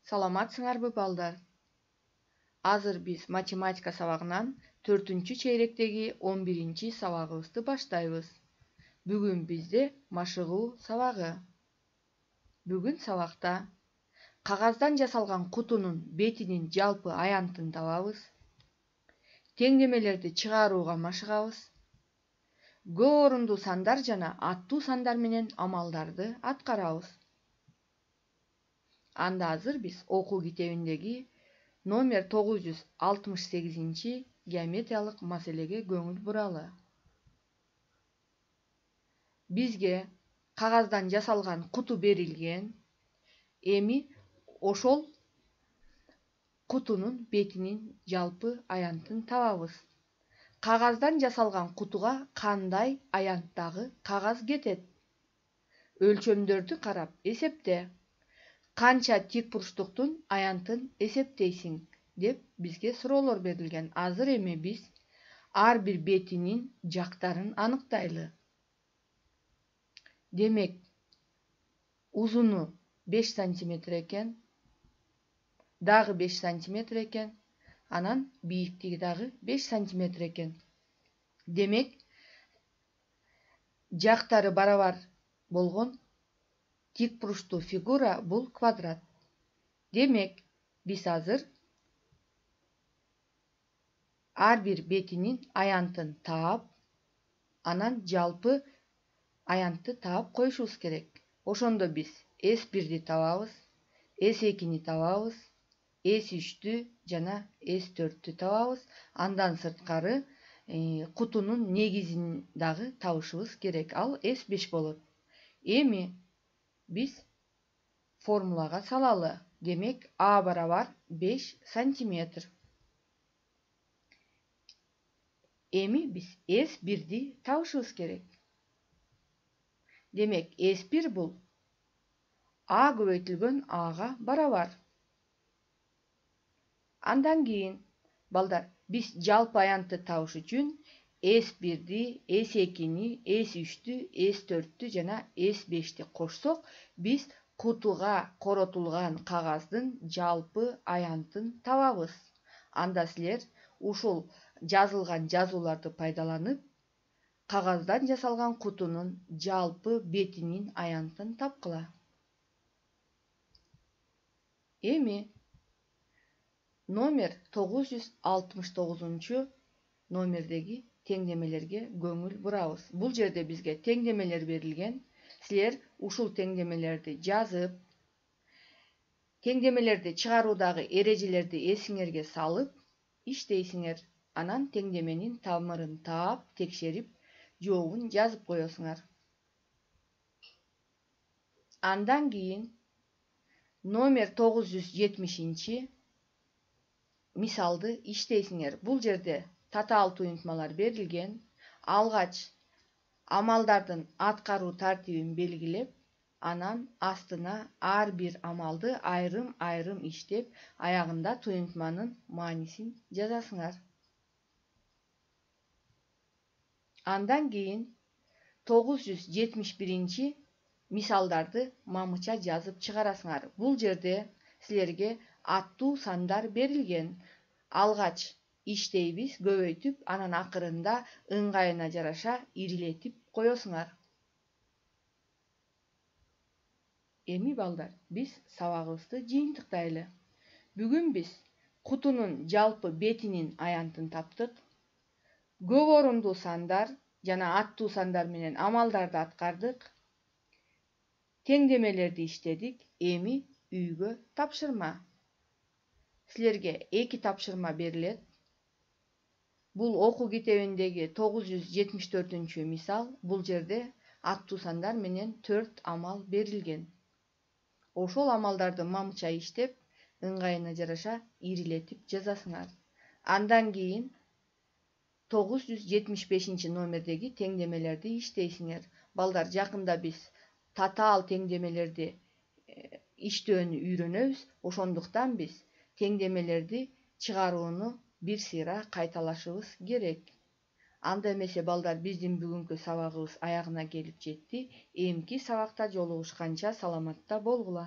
Саламатсыңарбы балдар? Азыр биз математика сабагынан 4-чейректеги 11 сабагыбызды баштайбыз. Бүгүн бизде машыгуу сабагы. Бүгүн сабакта кагаздан жасалган кутунун бетинин жалпы аянтын табабыз. Теңдемелерди чыгарууга машыгабыз. Көп орундуу сандар жана аттуу сандар менен амалдарды аткарабыз. Анда азыр биз окуу китебиндеги номер 968 геометриялык маселеге көңүл буралы. Бизге кагаздан жасалган куту берилген. Эми ошол кутунун бетинин жалпы аянтын табабыз. Кагаздан жасалган кутуга кандай аянттагы кагаз кетет? Өлчөмдөрдү карап эсепте. Канча тик бурчтуктун аянтын эсептейсиң деп бизге суроолор берилген. Азыр эми биз ар бир бетинин жактарын аныктайлы. Демек, узуну 5 сантиметр экен, дагы 5 сантиметр экен, анан бийиктиги дагы 5 сантиметр экен. Демек, жактары барабар болгон тик бурчтуу фигура бул квадрат. Демек, биз азыр ар бир бетинин аянтын таап, анан жалпы аянтты таап коюшубуз керек. Ошондо биз S1-ди табабыз, S2-ни табабыз, S3-тү жана S4-тү табабыз. Андан сырткары кутунун негизин дагы табышыбыз керек. Ал S5 болот. Эми биз формулага салалы. Демек, А барабар 5 сантиметр. Эми биз S1-ди табышыбыз керек. Демек, S1 бул А көбөйтүлгөн Ага барабар. Андан кийин, балдар, биз жалпы аянтты табыш үчүн S1-ди, S2-ни, S3-тү, S4-тү жана S5-ти кошсок, биз кутуга коротулган кагаздын жалпы аянтын табабыз. Анда силер ушул жазылган жазууларды пайдаланып, кагаздан жасалган кутунун жалпы бетинин аянтын тапкыла. Эми номер 969 номердеги теңдемелерге көңүл бурабыз. Бул жерде бизге теңдемелер берилген. Силер ушул теңдемелерди жазып, теңдемелерди чыгаруудагы эрежелерди эсиңерге салып иштейсиңер. Анан теңдеменин тамырын таап, текшерип, жообун жазып коесуңар. Андан кийин номер 970 мисалды иштейсиңер. Бул жерде татаал туюнтмалар берилген. Алгач амалдардын аткаруу тартибин белгилеп, анан астына ар бир амалды айрым-айрым иштеп, аягында туюнтманын маанисин жазасыңар. Андан кийин 971 мисалдарды мамыча жазып чыгарасыңар. Бул жерде силерге аттуу сандар берилген. Алгач иштейбиз, көбөйтүп, анан акырында ыңгайына жараша ирилетип коесуңар. Эми балдар, биз сабагыбызды жыйынтыктайлы. Бүгүн биз кутунун жалпы бетинин аянтын таптык. Көп орундуу сандар жана аттуу сандар менен амалдарды аткардык. Теңдемелерди иштедик. Эми үйгө тапшырма. Силерге 2 тапшырма берилет. Бул окуу китебиндеги 974 мисал. Бул жерде аттуу сандар менен 4 амал берилген. Ошол амалдарды мамыча иштеп, ыңгайына жараша ирилетип жазасыңар. Андан кийин 975 номердеги теңдемелерди иштейсиңер. Балдар, жакында биз татаал теңдемелерди иштөөнү үйрөнөбүз. Ошондуктан биз теңдемелерди чыгарууну бир сыйра кайталашыбыз керек. Анда эмесе балдар, биздин бүгүнкү сабагыбыз аягына келип жетти. Эмки сабакта жолугушканча саламатта болгула.